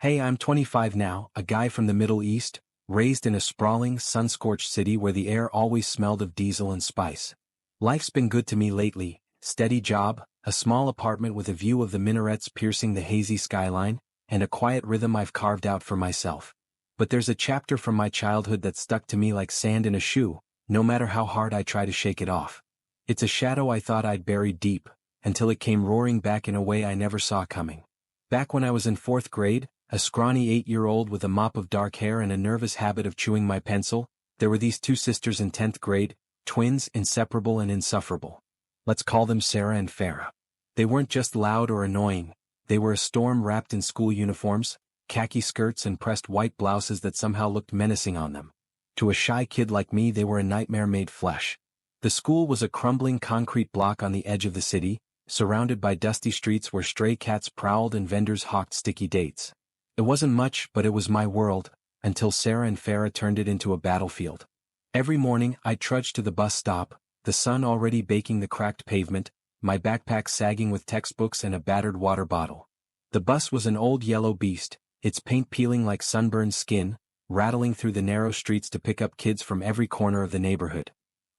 Hey, I'm 25 now, a guy from the Middle East, raised in a sprawling, sun-scorched city where the air always smelled of diesel and spice. Life's been good to me lately, steady job, a small apartment with a view of the minarets piercing the hazy skyline, and a quiet rhythm I've carved out for myself. But there's a chapter from my childhood that stuck to me like sand in a shoe, no matter how hard I try to shake it off. It's a shadow I thought I'd buried deep, until it came roaring back in a way I never saw coming. Back when I was in 4th grade, a scrawny 8-year-old with a mop of dark hair and a nervous habit of chewing my pencil, there were these two sisters in 10th grade, twins, inseparable and insufferable. Let's call them Sarah and Farah. They weren't just loud or annoying, they were a storm wrapped in school uniforms, khaki skirts and pressed white blouses that somehow looked menacing on them. To a shy kid like me they were a nightmare made flesh. The school was a crumbling concrete block on the edge of the city, surrounded by dusty streets where stray cats prowled and vendors hawked sticky dates. It wasn't much, but it was my world, until Sarah and Farah turned it into a battlefield. Every morning I'd trudge to the bus stop, the sun already baking the cracked pavement, my backpack sagging with textbooks and a battered water bottle. The bus was an old yellow beast, its paint peeling like sunburned skin, rattling through the narrow streets to pick up kids from every corner of the neighborhood.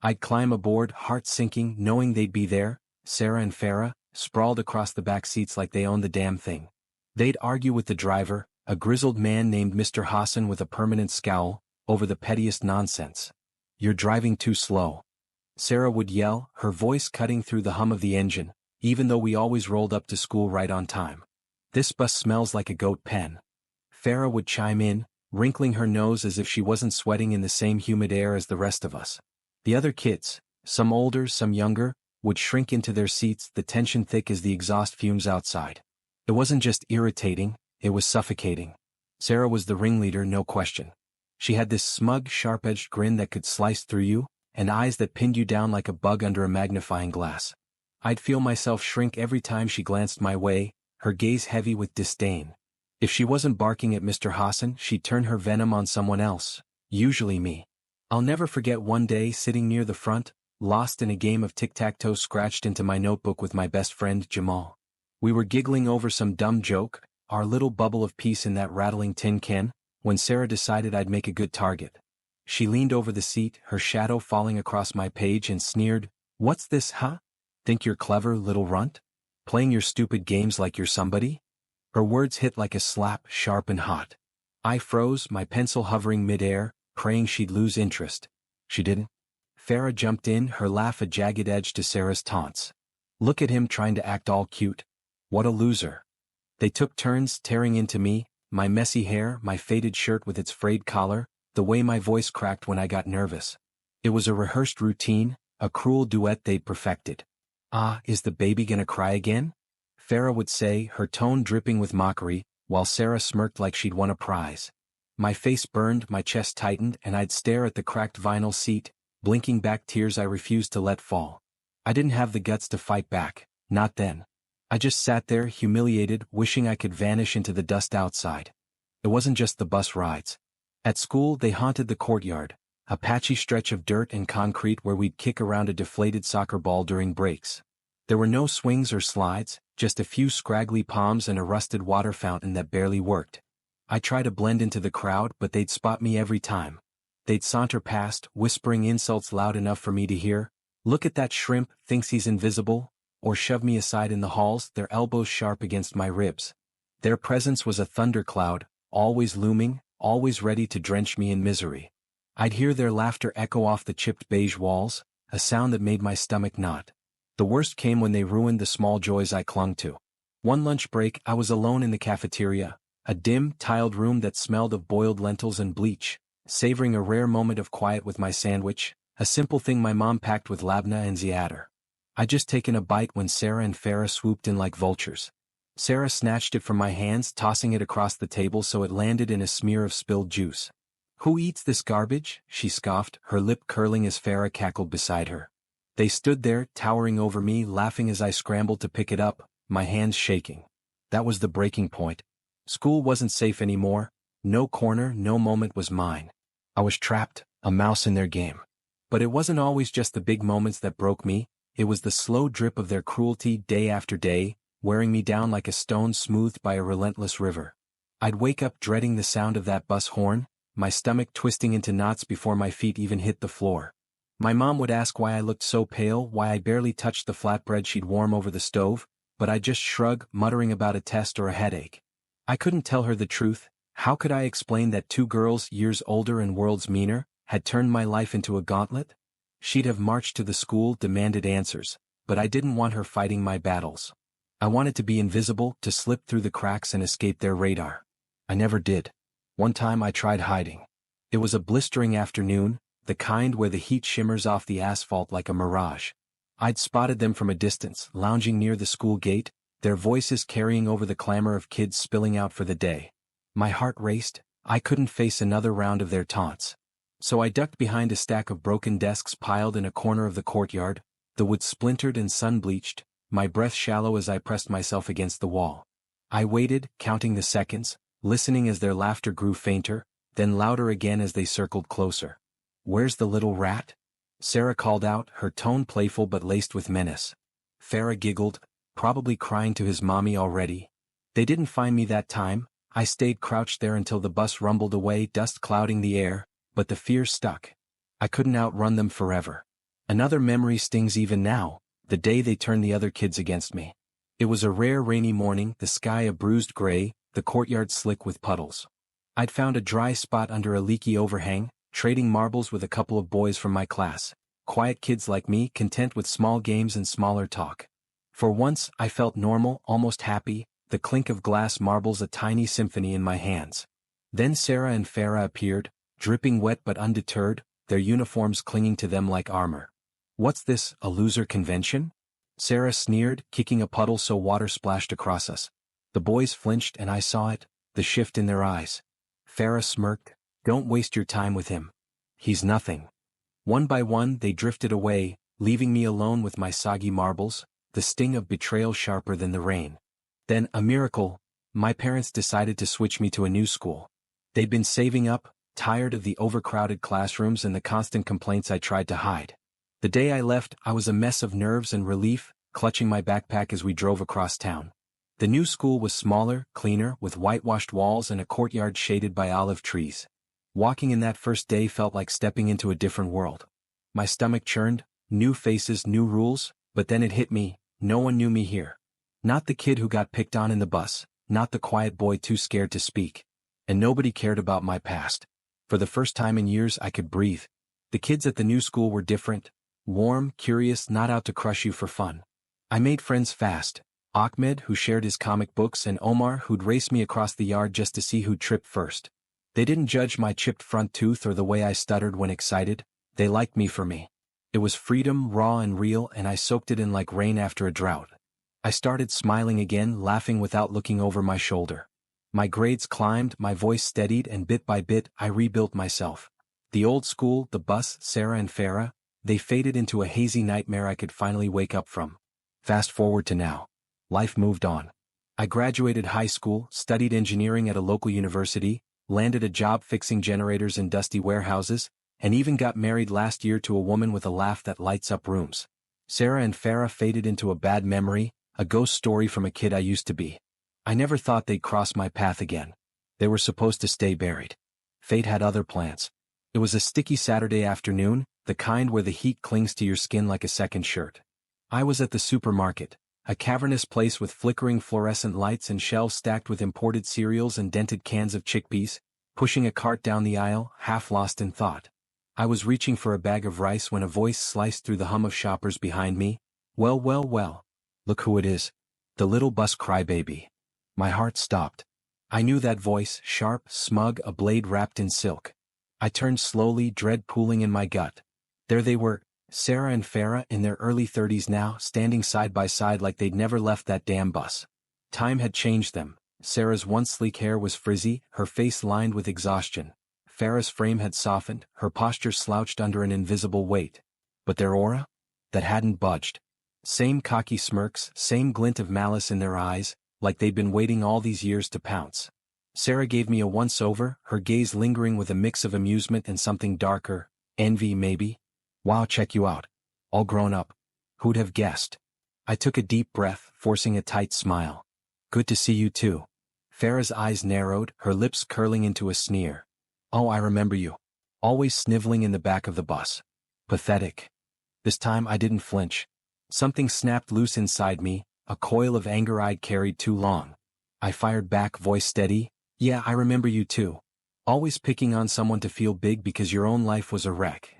I'd climb aboard, heart sinking, knowing they'd be there, Sarah and Farah, sprawled across the back seats like they owned the damn thing. They'd argue with the driver, a grizzled man named Mr. Hassan with a permanent scowl, over the pettiest nonsense. "You're driving too slow," Sarah would yell, her voice cutting through the hum of the engine, even though we always rolled up to school right on time. "This bus smells like a goat pen," Farah would chime in, wrinkling her nose as if she wasn't sweating in the same humid air as the rest of us. The other kids, some older, some younger, would shrink into their seats, the tension thick as the exhaust fumes outside. It wasn't just irritating, it was suffocating. Sarah was the ringleader, no question. She had this smug, sharp-edged grin that could slice through you, and eyes that pinned you down like a bug under a magnifying glass. I'd feel myself shrink every time she glanced my way, her gaze heavy with disdain. If she wasn't barking at Mr. Hassan, she'd turn her venom on someone else, usually me. I'll never forget one day sitting near the front, lost in a game of tic-tac-toe scratched into my notebook with my best friend Jamal. We were giggling over some dumb joke, our little bubble of peace in that rattling tin can, when Sarah decided I'd make a good target. She leaned over the seat, her shadow falling across my page, and sneered, "What's this, huh? Think you're clever, little runt? Playing your stupid games like you're somebody?" Her words hit like a slap, sharp and hot. I froze, my pencil hovering mid-air, praying she'd lose interest. She didn't. Farah jumped in, her laugh a jagged edge to Sarah's taunts. "Look at him trying to act all cute. What a loser." They took turns tearing into me, my messy hair, my faded shirt with its frayed collar, the way my voice cracked when I got nervous. It was a rehearsed routine, a cruel duet they'd perfected. "Ah, is the baby gonna cry again?" Farah would say, her tone dripping with mockery, while Sarah smirked like she'd won a prize. My face burned, my chest tightened, and I'd stare at the cracked vinyl seat, blinking back tears I refused to let fall. I didn't have the guts to fight back, not then. I just sat there, humiliated, wishing I could vanish into the dust outside. It wasn't just the bus rides. At school they haunted the courtyard, a patchy stretch of dirt and concrete where we'd kick around a deflated soccer ball during breaks. There were no swings or slides, just a few scraggly palms and a rusted water fountain that barely worked. I tried to blend into the crowd, but they'd spot me every time. They'd saunter past, whispering insults loud enough for me to hear, "Look at that shrimp, thinks he's invisible," or shove me aside in the halls, their elbows sharp against my ribs. Their presence was a thundercloud, always looming, always ready to drench me in misery. I'd hear their laughter echo off the chipped beige walls, a sound that made my stomach knot. The worst came when they ruined the small joys I clung to. One lunch break, I was alone in the cafeteria, a dim, tiled room that smelled of boiled lentils and bleach, savoring a rare moment of quiet with my sandwich, a simple thing my mom packed with labna and za'atar. I'd just taken a bite when Sarah and Farah swooped in like vultures. Sarah snatched it from my hands, tossing it across the table so it landed in a smear of spilled juice. "Who eats this garbage?" she scoffed, her lip curling as Farah cackled beside her. They stood there, towering over me, laughing as I scrambled to pick it up, my hands shaking. That was the breaking point. School wasn't safe anymore. No corner, no moment was mine. I was trapped, a mouse in their game. But it wasn't always just the big moments that broke me, it was the slow drip of their cruelty day after day, wearing me down like a stone smoothed by a relentless river. I'd wake up dreading the sound of that bus horn, my stomach twisting into knots before my feet even hit the floor. My mom would ask why I looked so pale, why I barely touched the flatbread she'd warm over the stove, but I'd just shrug, muttering about a test or a headache. I couldn't tell her the truth. How could I explain that two girls, years older and worlds meaner, had turned my life into a gauntlet? She'd have marched to the school, demanded answers, but I didn't want her fighting my battles. I wanted to be invisible, to slip through the cracks and escape their radar. I never did. One time I tried hiding. It was a blistering afternoon, the kind where the heat shimmers off the asphalt like a mirage. I'd spotted them from a distance, lounging near the school gate, their voices carrying over the clamor of kids spilling out for the day. My heart raced. I couldn't face another round of their taunts. So I ducked behind a stack of broken desks piled in a corner of the courtyard, the wood splintered and sun-bleached, my breath shallow as I pressed myself against the wall. I waited, counting the seconds, listening as their laughter grew fainter, then louder again as they circled closer. "Where's the little rat?" Sarah called out, her tone playful but laced with menace. Farah giggled, probably crying to his mommy already. They didn't find me that time. I stayed crouched there until the bus rumbled away, dust clouding the air, but the fear stuck. I couldn't outrun them forever. Another memory stings even now, the day they turned the other kids against me. It was a rare rainy morning, the sky a bruised gray, the courtyard slick with puddles. I'd found a dry spot under a leaky overhang, trading marbles with a couple of boys from my class, quiet kids like me, content with small games and smaller talk. For once, I felt normal, almost happy, the clink of glass marbles a tiny symphony in my hands. Then Sarah and Farah appeared, dripping wet but undeterred, their uniforms clinging to them like armor. "What's this, a loser convention?" Sarah sneered, kicking a puddle so water splashed across us. The boys flinched and I saw it, the shift in their eyes. Farah smirked, "Don't waste your time with him. He's nothing." One by one they drifted away, leaving me alone with my soggy marbles, the sting of betrayal sharper than the rain. Then, a miracle, my parents decided to switch me to a new school. They'd been saving up, tired of the overcrowded classrooms and the constant complaints I tried to hide. The day I left, I was a mess of nerves and relief, clutching my backpack as we drove across town. The new school was smaller, cleaner, with whitewashed walls and a courtyard shaded by olive trees. Walking in that first day felt like stepping into a different world. My stomach churned, new faces, new rules, but then it hit me, no one knew me here. Not the kid who got picked on in the bus, not the quiet boy too scared to speak. And nobody cared about my past. For the first time in years I could breathe. The kids at the new school were different, warm, curious, not out to crush you for fun. I made friends fast. Ahmed, who shared his comic books, and Omar, who'd race me across the yard just to see who'd trip first. They didn't judge my chipped front tooth or the way I stuttered when excited. They liked me for me. It was freedom, raw and real, and I soaked it in like rain after a drought. I started smiling again, laughing without looking over my shoulder. My grades climbed, my voice steadied, and bit by bit, I rebuilt myself. The old school, the bus, Sarah and Farah, they faded into a hazy nightmare I could finally wake up from. Fast forward to now. Life moved on. I graduated high school, studied engineering at a local university, landed a job fixing generators in dusty warehouses, and even got married last year to a woman with a laugh that lights up rooms. Sarah and Farah faded into a bad memory, a ghost story from a kid I used to be. I never thought they'd cross my path again. They were supposed to stay buried. Fate had other plans. It was a sticky Saturday afternoon, the kind where the heat clings to your skin like a second shirt. I was at the supermarket, a cavernous place with flickering fluorescent lights and shelves stacked with imported cereals and dented cans of chickpeas, pushing a cart down the aisle, half lost in thought. I was reaching for a bag of rice when a voice sliced through the hum of shoppers behind me. "Well, well, well. Look who it is. The little bus crybaby." My heart stopped. I knew that voice, sharp, smug, a blade wrapped in silk. I turned slowly, dread pooling in my gut. There they were, Sarah and Farah, in their early 30s now, standing side by side like they'd never left that damn bus. Time had changed them. Sarah's once sleek hair was frizzy, her face lined with exhaustion. Farah's frame had softened, her posture slouched under an invisible weight. But their aura? That hadn't budged. Same cocky smirks, same glint of malice in their eyes, like they'd been waiting all these years to pounce. Sarah gave me a once-over, her gaze lingering with a mix of amusement and something darker, envy maybe. "Wow, check you out. All grown up. Who'd have guessed?" I took a deep breath, forcing a tight smile. "Good to see you too." Farah's eyes narrowed, her lips curling into a sneer. Oh, I remember you. Always sniveling in the back of the bus. Pathetic. This time I didn't flinch. Something snapped loose inside me, a coil of anger I'd carried too long. I fired back, voice steady. Yeah, I remember you too. Always picking on someone to feel big because your own life was a wreck.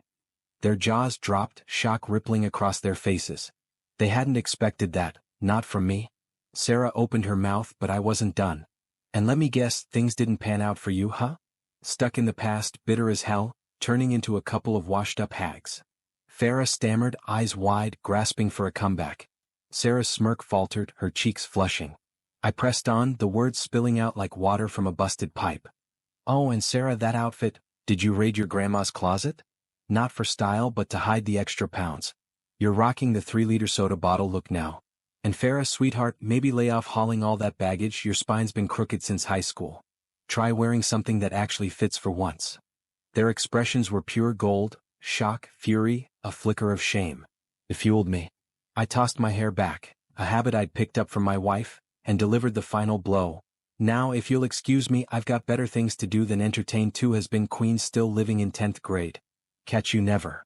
Their jaws dropped, shock rippling across their faces. They hadn't expected that, not from me. Sarah opened her mouth, but I wasn't done. And let me guess, things didn't pan out for you, huh? Stuck in the past, bitter as hell, turning into a couple of washed-up hags. Farah stammered, eyes wide, grasping for a comeback. Sarah's smirk faltered, her cheeks flushing. I pressed on, the words spilling out like water from a busted pipe. Oh, and Sarah, that outfit, did you raid your grandma's closet? Not for style but to hide the extra pounds. You're rocking the 3-liter soda bottle look now. And Farah, sweetheart, maybe lay off hauling all that baggage, your spine's been crooked since high school. Try wearing something that actually fits for once. Their expressions were pure gold, shock, fury, a flicker of shame. It fueled me. I tossed my hair back, a habit I'd picked up from my wife, and delivered the final blow. Now, if you'll excuse me, I've got better things to do than entertain two has-been queens still living in 10th grade. Catch you never.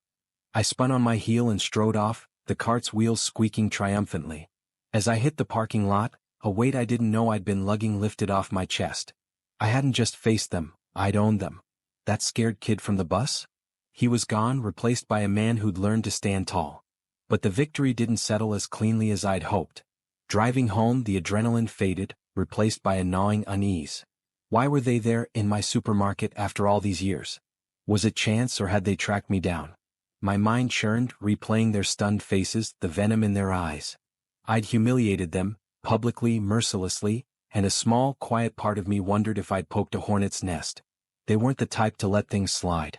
I spun on my heel and strode off, the cart's wheels squeaking triumphantly. As I hit the parking lot, a weight I didn't know I'd been lugging lifted off my chest. I hadn't just faced them, I'd owned them. That scared kid from the bus? He was gone, replaced by a man who'd learned to stand tall. But the victory didn't settle as cleanly as I'd hoped. Driving home, the adrenaline faded, replaced by a gnawing unease. Why were they there in my supermarket after all these years? Was it chance or had they tracked me down? My mind churned, replaying their stunned faces, the venom in their eyes. I'd humiliated them, publicly, mercilessly, and a small, quiet part of me wondered if I'd poked a hornet's nest. They weren't the type to let things slide.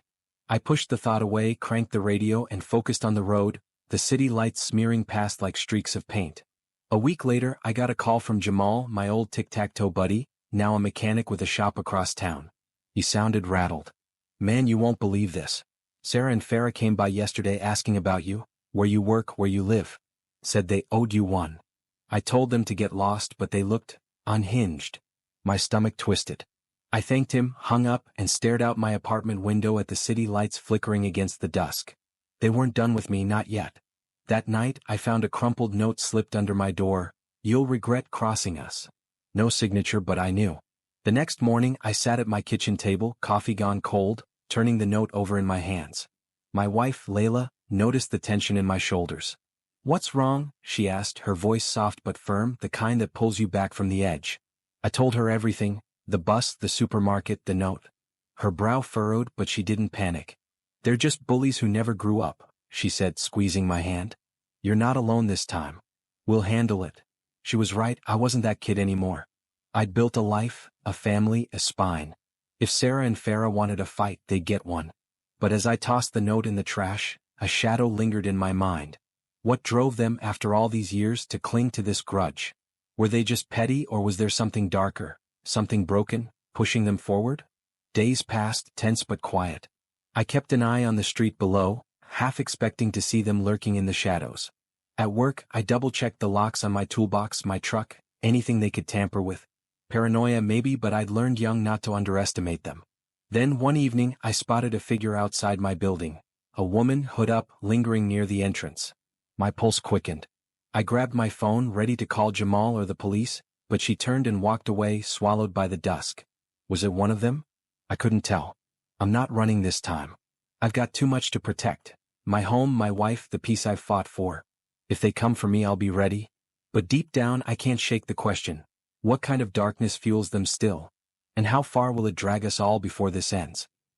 I pushed the thought away, cranked the radio, and focused on the road, the city lights smearing past like streaks of paint. A week later, I got a call from Jamal, my old tic-tac-toe buddy, now a mechanic with a shop across town. He sounded rattled. Man, you won't believe this. Sarah and Farah came by yesterday asking about you, where you work, where you live. Said they owed you one. I told them to get lost, but they looked unhinged. My stomach twisted. I thanked him, hung up, and stared out my apartment window at the city lights flickering against the dusk. They weren't done with me, not yet. That night, I found a crumpled note slipped under my door. You'll regret crossing us. No signature, but I knew. The next morning, I sat at my kitchen table, coffee gone cold, turning the note over in my hands. My wife, Laila, noticed the tension in my shoulders. What's wrong? She asked, her voice soft but firm, the kind that pulls you back from the edge. I told her everything, the bus, the supermarket, the note. Her brow furrowed, but she didn't panic. They're just bullies who never grew up, she said, squeezing my hand. You're not alone this time. We'll handle it. She was right, I wasn't that kid anymore. I'd built a life, a family, a spine. If Sarah and Farah wanted a fight, they'd get one. But as I tossed the note in the trash, a shadow lingered in my mind. What drove them, after all these years, to cling to this grudge? Were they just petty, or was there something darker, something broken, pushing them forward? Days passed, tense but quiet. I kept an eye on the street below, half expecting to see them lurking in the shadows. At work, I double-checked the locks on my toolbox, my truck, anything they could tamper with. Paranoia maybe, but I'd learned young not to underestimate them. Then one evening, I spotted a figure outside my building. A woman, hood up, lingering near the entrance. My pulse quickened. I grabbed my phone, ready to call Jamal or the police, but she turned and walked away, swallowed by the dusk. Was it one of them? I couldn't tell. I'm not running this time. I've got too much to protect. My home, my wife, the peace I've fought for. If they come for me, I'll be ready. But deep down, I can't shake the question. What kind of darkness fuels them still? And how far will it drag us all before this ends?